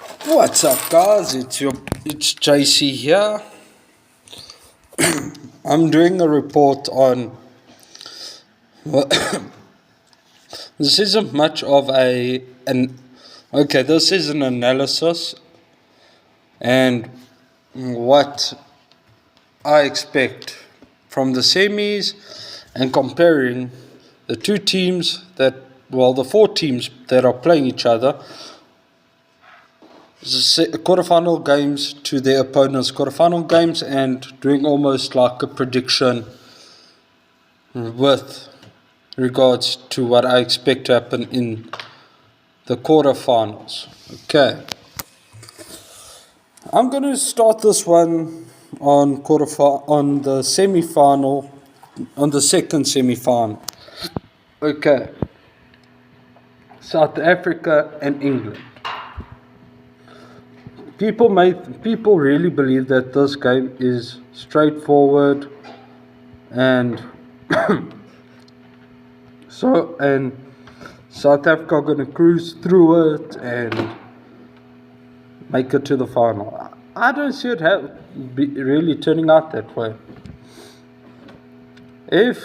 What's up, guys? It's JC here. I'm doing a report on. Well, this isn't much of an. Okay, this is an analysis and what I expect from the semis and comparing the the four teams that are playing each other. Quarterfinal games to their opponents' quarterfinal games and doing almost like a prediction with regards to what I expect to happen in the quarterfinals. Okay, I'm going to start this one on the semi-final, on the second semi-final. Okay, South Africa and England. People really believe that this game is straightforward and South Africa are going to cruise through it and make it to the final. I don't see it really turning out that way. If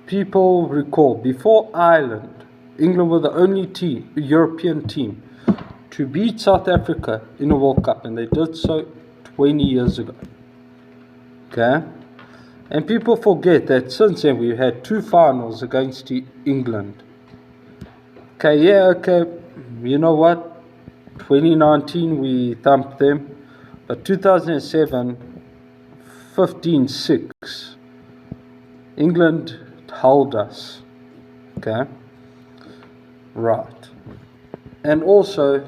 people recall, before Ireland, England were the only European team to beat South Africa in a World Cup, and they did so 20 years ago. Okay? And people forget that since then we've had two finals against England. Okay, you know what? 2019 we thumped them, but 2007, 15-6, England held us. Okay? Right. And also,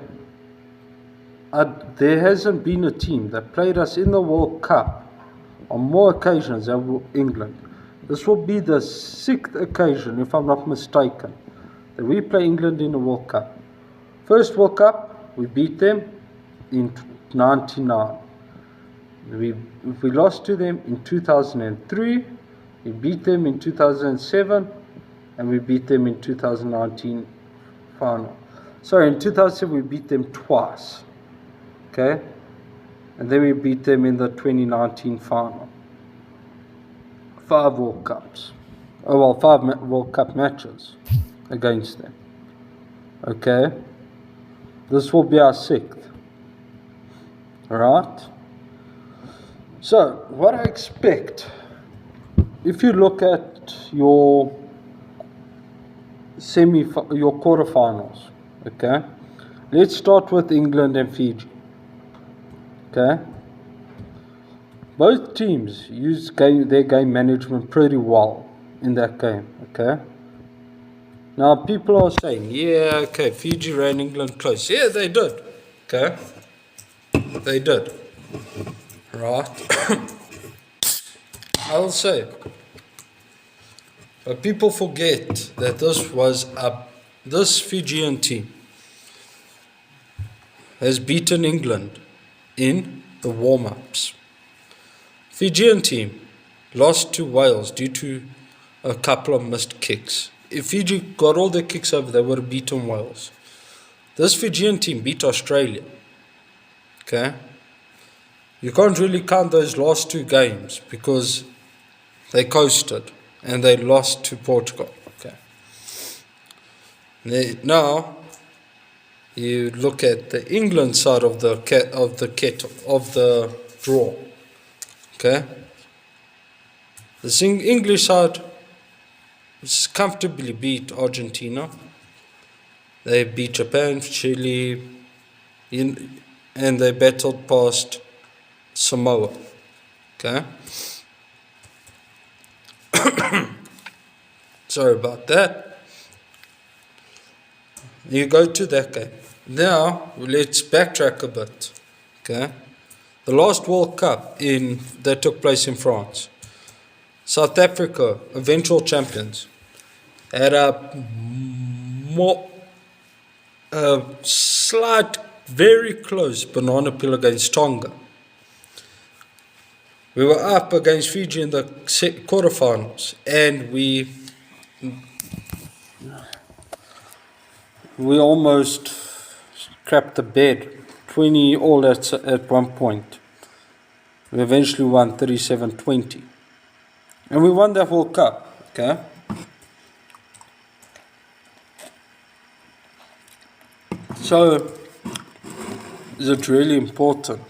there hasn't been a team that played us in the World Cup on more occasions than England. This will be the 6th occasion, if I'm not mistaken, that we play England in the World Cup. First World Cup, we beat them in 99. We lost to them in 2003, we beat them in 2007, and we beat them in 2019 final. Sorry, in 2007 we beat them twice. Okay? And then we beat them in the 2019 final. 5 World Cups. 5 World Cup matches against them. Okay? This will be our 6th. Alright? So, what I expect, if you look at your quarterfinals, okay? Let's start with England and Fiji. Okay? Both teams used their game management pretty well in that game. Okay? Now people are saying, yeah, okay, Fiji ran England close. Yeah, they did. Okay? They did. Right? I'll say. But people forget that this Fijian team has beaten England in the warm-ups. Fijian team lost to Wales due to a couple of missed kicks. If Fiji got all their kicks over, they would have beaten Wales. This Fijian team beat Australia. Okay? You can't really count those last 2 games because they coasted and they lost to Portugal. Okay? Now, you look at the England side of the draw. Okay? The English side comfortably beat Argentina. They beat Japan, Chile, and they battled past Samoa. Okay? Sorry about that. You go to that game. Now, let's backtrack a bit. Okay? The last World Cup that took place in France. South Africa, eventual champions, had a slight, very close banana peel against Tonga. We were up against Fiji in the quarterfinals, and we almost crapped the bed 20 all at one point. We eventually won 37-20. And we won that World Cup, okay? So, is it really important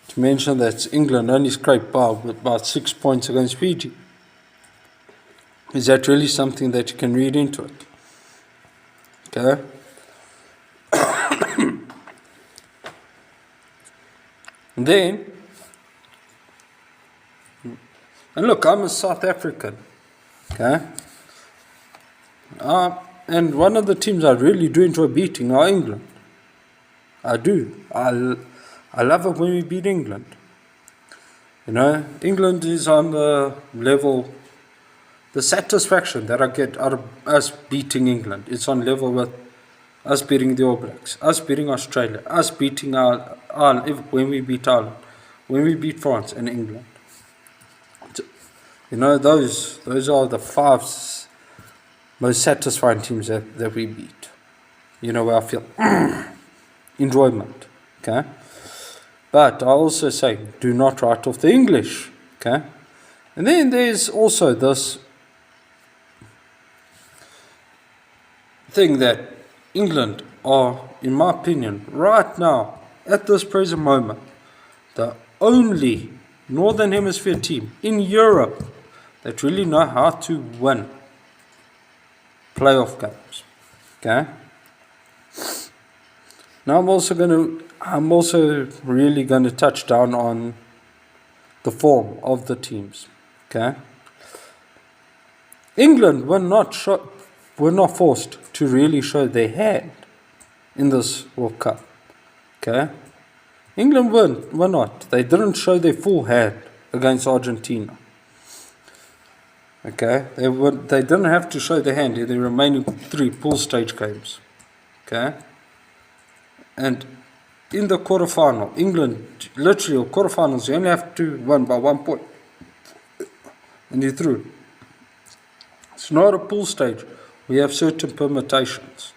to mention that England only scraped by with about 6 points against Fiji? Is that really something that you can read into it? Okay? Then, and look, I'm a South African, okay? And one of the teams I really do enjoy beating are England. I do. I love it when we beat England. You know, England is on the level, the satisfaction that I get out of us beating England, it's on level with us beating the All Blacks, us beating Australia, us beating when we beat Ireland, when we beat France and England. You know, those are the 5 most satisfying teams that we beat. You know where I feel enjoyment, okay? But I also say, do not write off the English, okay? And then there's also this thing that England are, in my opinion, right now, at this present moment, the only Northern Hemisphere team in Europe that really know how to win playoff games, okay? Now I'm also really going to touch down on the form of the teams, okay? England were not forced to really show their hand in this World Cup, okay? England were not. They didn't show their full hand against Argentina, okay? They didn't have to show their hand in the remaining 3 pool stage games, okay? And in the quarterfinal, England, literally, quarterfinals, you only have to win by 1 point. And you're through. It's not a pool stage. We have certain permutations.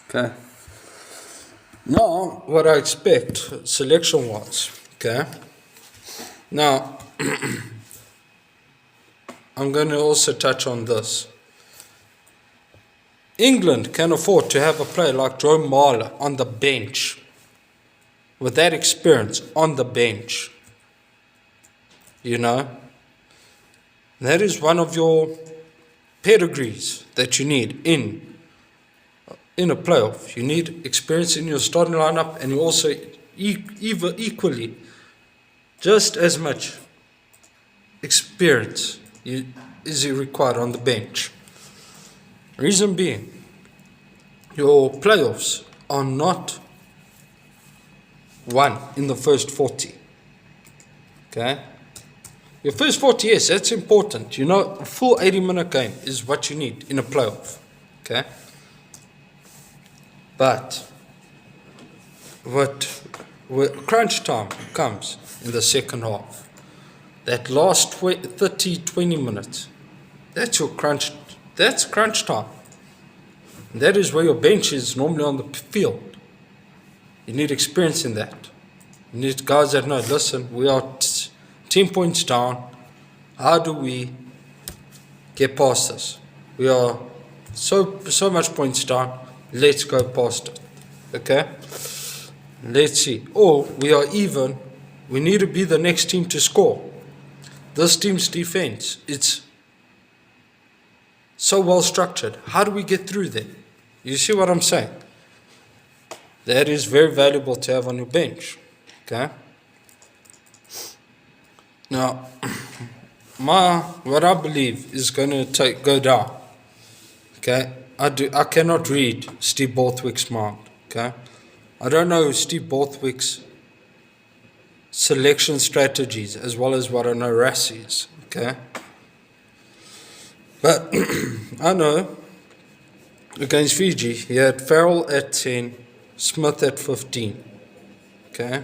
Okay. Now, what I expect, selection-wise, okay. Now, I'm going to also touch on this. England can afford to have a player like Joe Marler on the bench, with that experience on the bench. You know, that is one of your pedigrees that you need in a playoff. You need experience in your starting lineup, and you also equally just as much experience is required on the bench. Reason being, your playoffs are not won in the first 40. Okay? Your first 40, yes, that's important. You know, a full 80-minute game is what you need in a playoff. Okay? But when crunch time comes in the second half, that last 20 minutes, that's crunch time. And that is where your bench is normally on the field. You need experience in that. You need guys that know, listen, we are 10 points down. How do we get past this? We are so much points down. Let's go past it. Okay? Let's see. Or we are even. We need to be the next team to score. This team's defense, it's so well structured. How do we get through them? You see what I'm saying? That is very valuable to have on your bench. Okay? Now, what I believe is going to go down. Okay? I cannot read Steve Borthwick's mind. Okay? I don't know Steve Borthwick's selection strategies as well as what I know Rassie's. Okay? But I know against Fiji, he had Farrell at 10, Smith at 15. Okay?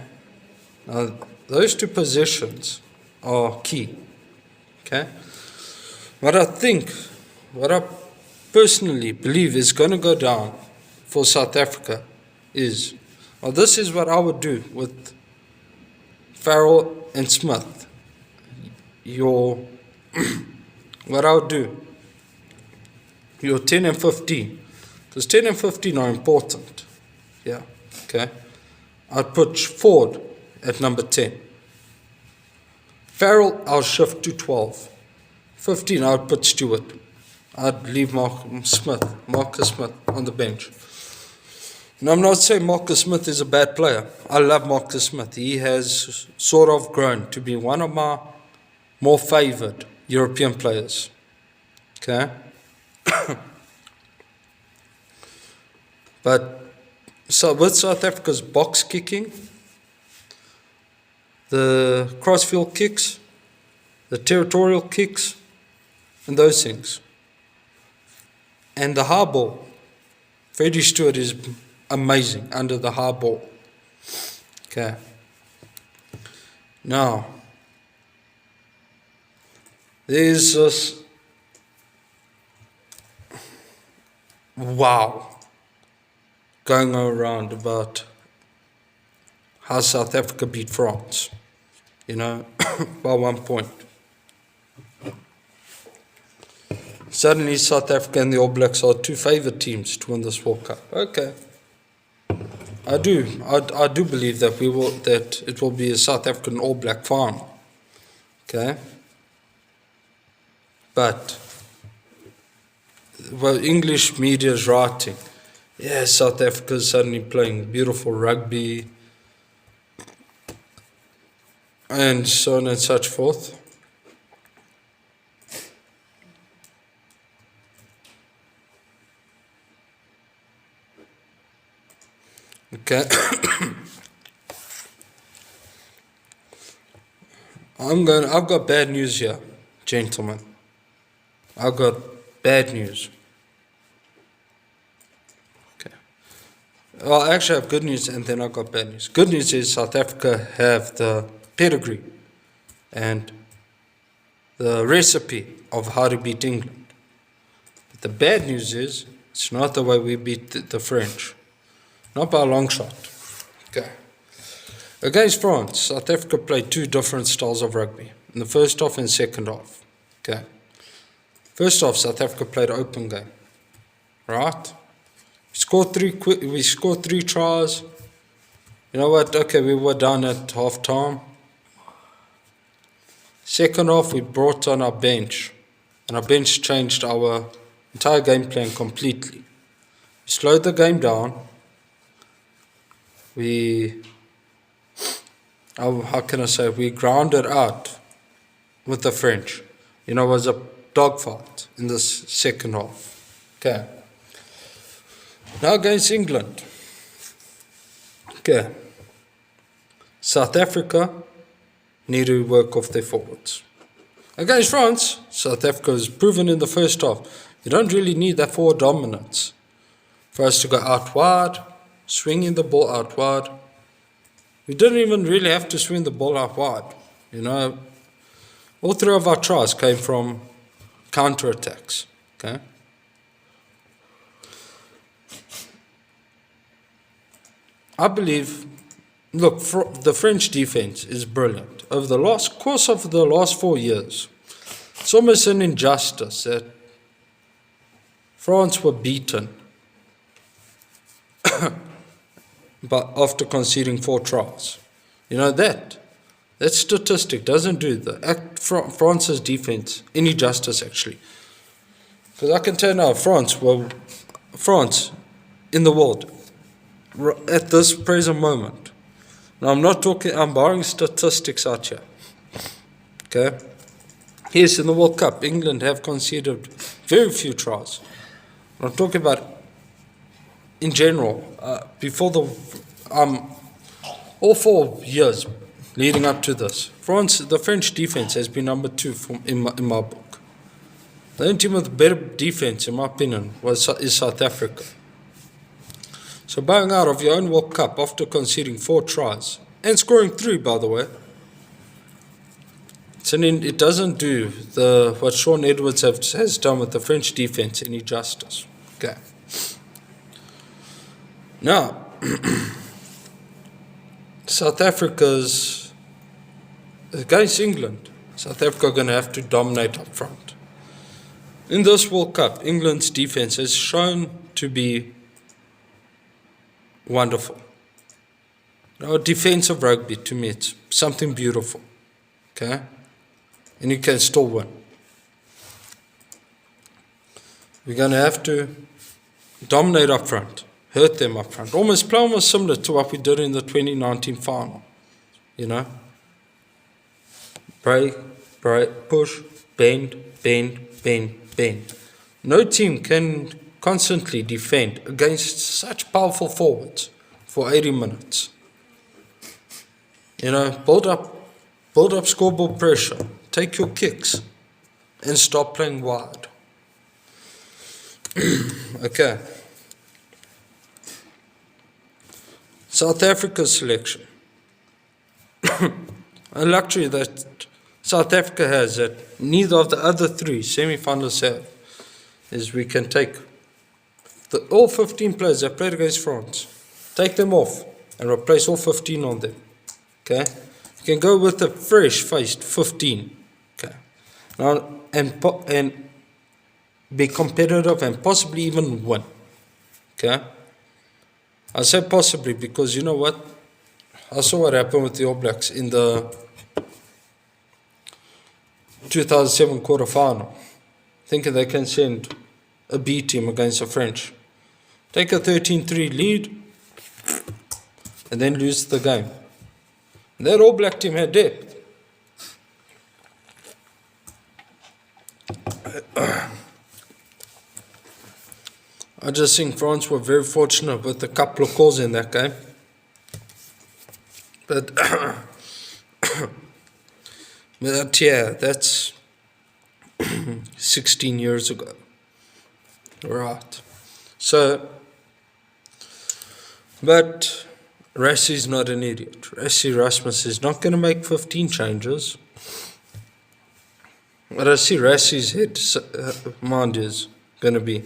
Now, those 2 positions are key. Okay? What I personally believe is going to go down for South Africa is Now this is what I would do with Farrell and Smith. What I would do, your 10 and 15, because 10 and 15 are important. Yeah, okay. I'd put Ford at number 10. Farrell, I'll shift to 12. 15, I would put Stewart. I'd leave Marcus Smith on the bench. And I'm not saying Marcus Smith is a bad player. I love Marcus Smith. He has sort of grown to be one of my more favoured European players. Okay? But so with South Africa's box kicking, the crossfield kicks, the territorial kicks, and those things. And the high ball, Freddie Stewart is amazing under the high ball. Okay. Now, there's this, wow, going around about how South Africa beat France, by 1 point. Suddenly South Africa and the All Blacks are two favoured teams to win this World Cup. Okay. I do believe that it will be a South African All Black final. Okay. But English media is writing, yeah, South Africa is suddenly playing beautiful rugby and so on and such forth. Okay. I've got bad news here, gentlemen. I've got bad news. Okay. Well, I actually have good news and then I've got bad news. Good news is South Africa have the pedigree and the recipe of how to beat England. But the bad news is it's not the way we beat the French. Not by a long shot. Okay. Against France, South Africa played two different styles of rugby in the first half and second half. Okay. First half, South Africa played open game. Right? We scored three tries. You know what? Okay, we were down at half time. Second half, we brought on our bench. And our bench changed our entire game plan completely. We slowed the game down. How can I say, we grounded out with the French. It was a dogfight in this second half. Okay. Now against England. Okay. South Africa need to work off their forwards. Against France, South Africa has proven in the first half, you don't really need that forward dominance for us to go out wide, swinging the ball out wide. We didn't even really have to swing the ball out wide. All three of our tries came from counter-attacks. Okay? I believe, look, the French defense is brilliant. Over the course of the last 4 years, it's almost an injustice that France were beaten but after conceding 4 tries. That statistic doesn't do France's defense any justice, actually. Because I can tell now, France in the world at this present moment. Now I'm borrowing statistics out here. Okay? Yes, in the World Cup, England have conceded very few tries. I'm talking about in general, before all 4 years leading up to this, the French defense has been number 2 in my book. The only team with better defense, in my opinion, is South Africa. So bowing out of your own World Cup after conceding 4 tries, and scoring 3, by the way, it doesn't do what Sean Edwards has done with the French defense any justice. Okay. Now, South Africa's against England. South Africa are going to have to dominate up front. In this World Cup, England's defense has shown to be wonderful. Defensive rugby, to me, it's something beautiful. Okay? And you can still win. We're going to have to dominate up front, hurt them up front. Play almost similar to what we did in the 2019 final. Break, push, bend, bend, bend, bend. No team can constantly defend against such powerful forwards for 80 minutes. Build up scoreboard pressure, take your kicks, and stop playing wide. Okay. South Africa's selection. A luxury that South Africa has that neither of the other three semi-finalists have is we can take all 15 players that played against France, take them off and replace all 15 on them. Okay? You can go with a fresh-faced 15. Okay? Now, and be competitive and possibly even win. Okay? I say possibly because you know what? I saw what happened with the All Blacks in the 2007 quarterfinal, thinking they can send a B team against the French. Take a 13-3 lead and then lose the game. And that All Black team had depth. I just think France were very fortunate with a couple of calls in that game. But, but yeah, that's 16 years ago. Right. So, but Rassie's not an idiot. Rassie Rasmus is not going to make 15 changes. But I see Rassie's mind is going to be.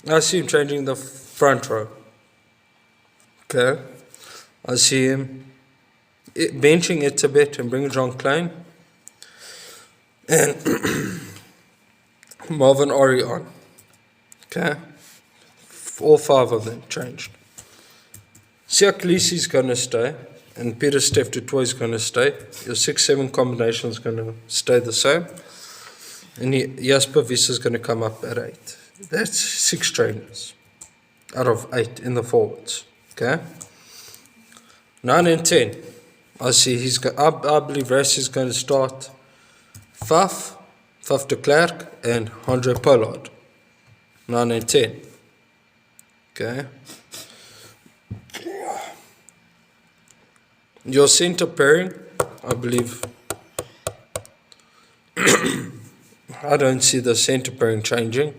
I see him changing the front row. Okay. I see him benching it a bit and bringing John Klein. And Marvin Ori on. Okay. All five of them changed. Siak Lisi's going to stay. And Peter Steph du Toit is going to stay. Your 6-7 combination is going to stay the same. And Jasper Wiese is going to come up at 8. That's 6 trainers out of 8 in the forwards. Okay? 9 and 10. I see I believe Rassie is going to start Faf de Klerk, and Andre Pollard. 9 and 10. Okay? Your center pairing, I believe. I don't see the center pairing changing.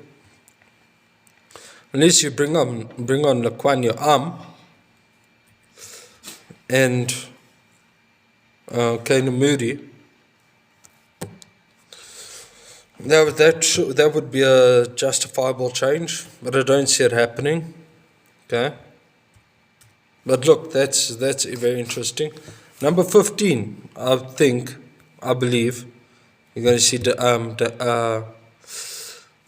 Unless you bring on Laquania and Kane Moody. That would be a justifiable change, but I don't see it happening. Okay. But look, that's very interesting. Number 15, I believe, you're going to see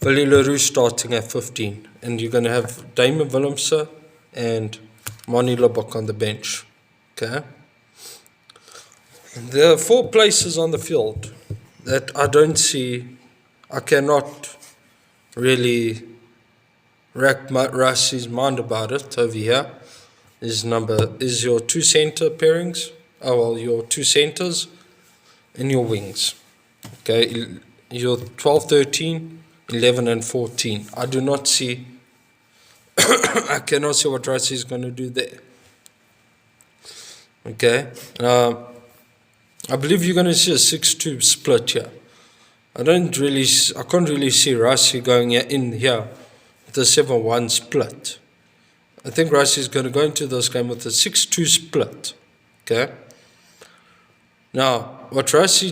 Willie Leroux starting at 15. And you're going to have Damon Willemse and Moni Lubbock on the bench. Okay? There are 4 places on the field that I cannot really rack Rassie's mind about it over here. Is your 2 center pairings, your 2 centers and your wings. Okay, your 12, 13, 11 and 14. I do not see, I cannot see what Rassie is going to do there. Okay, I believe you're going to see a 6-2 split here. I can't really see Rassie going in here with a 7-1 split. I think Rassie is going to go into this game with a 6-2 split. Okay. Now, what I see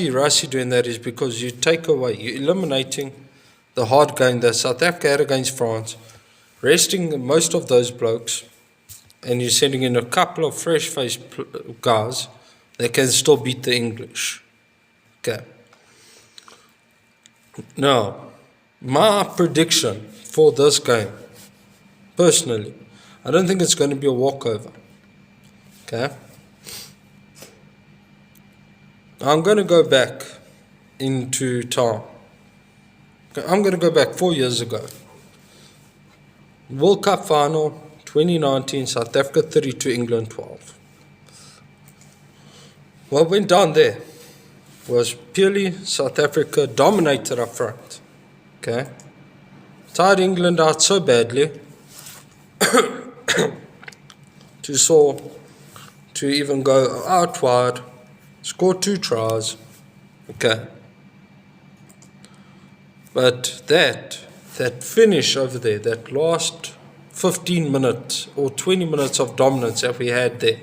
Rassie doing that is because you're eliminating the hard game that South Africa had against France. resting most of those blokes, and you're sending in a couple of fresh-faced guys that can still beat the English. Okay. Now, my prediction for this game, personally, I don't think it's going to be a walkover. Okay. I'm going to go back into time. Okay. I'm going to go back 4 years ago. World Cup final, 2019, South Africa 32, England 12. What went down there was purely South Africa dominated up front. Okay. Tired England out so badly to even go out wide, score 2 tries. Okay. But that finish over there, that last 15 minutes or 20 minutes of dominance that we had there,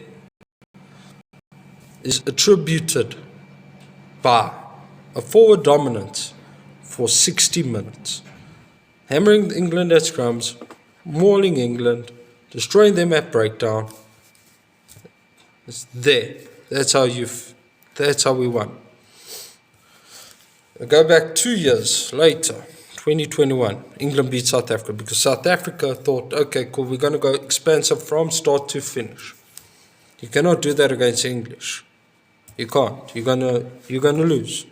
is attributed by a forward dominance for 60 minutes. Hammering England at scrums, mauling England, destroying them at breakdown. It's there. That's how we won. I go back 2 years later, 2021, England beat South Africa because South Africa thought, okay, cool, we're going to go expansive from start to finish. You cannot do that against the English. You can't. You're gonna lose.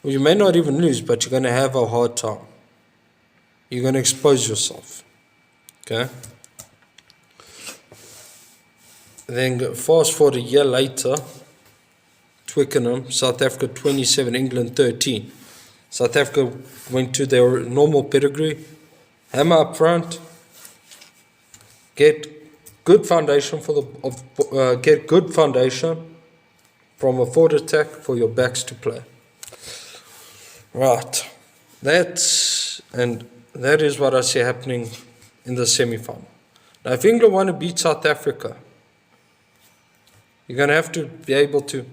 Well, you may not even lose, but you're gonna have a hard time. You're gonna expose yourself. Okay. Then fast forward a year later, Twickenham, South Africa 27, England 13. South Africa went to their normal pedigree, hammer up front, get good foundation from a forward attack for your backs to play. Right, that is what I see happening in the semi-final. Now, if England want to beat South Africa, you're going to have to be able to,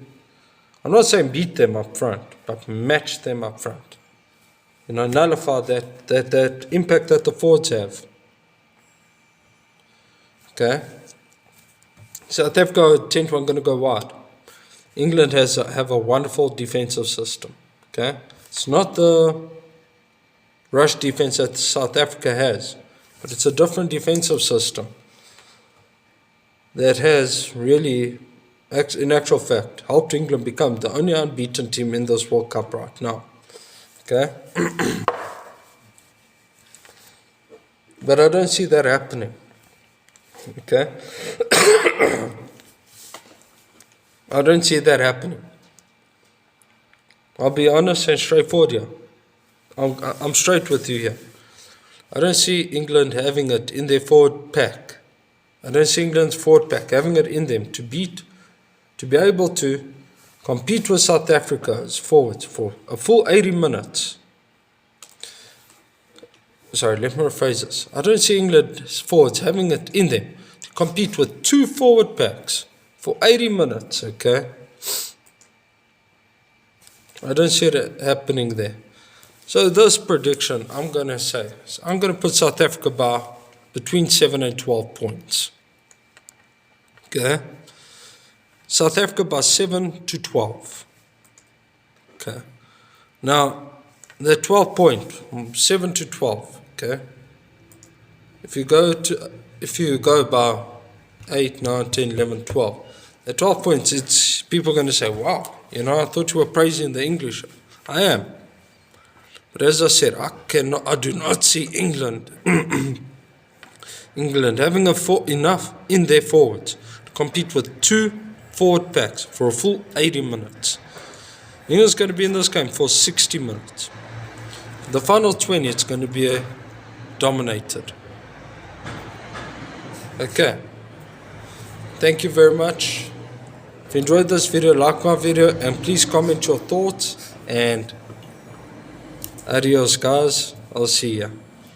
I'm not saying beat them up front, but match them up front. Nullify that impact that the forwards have. Okay. South Africa 10-1 going to go wide. England have a wonderful defensive system. Okay. It's not the rush defense that South Africa has, but it's a different defensive system that has really, in actual fact, helped England become the only unbeaten team in this World Cup right now. Okay. But I don't see that happening. Okay. I don't see that happening. I'll be honest and straightforward here. I'm straight with you here. I don't see England having it in their forward pack. I don't see England's forward pack having it in them to be able to compete with South Africa's forwards for a full 80 minutes. Sorry, let me rephrase this. I don't see England's forwards having it in them to compete with 2 forward packs for 80 minutes, okay? I don't see it happening there. So this prediction, I'm going to say, I'm going to put South Africa by between 7 and 12 points. Okay? South Africa by 7 to 12. Okay? Now, the 12 point, 7 to 12, okay? If you go by 8, 9, 10, 11, 12, at 12 points, it's people are going to say, wow, I thought you were praising the English. I am. But as I said, I do not see England having enough in their forwards to compete with 2 forward packs for a full 80 minutes. England's going to be in this game for 60 minutes. The final 20, it's going to be dominated. Okay. Thank you very much. If you enjoyed this video, like my video and please comment your thoughts, and adios guys, I'll see ya.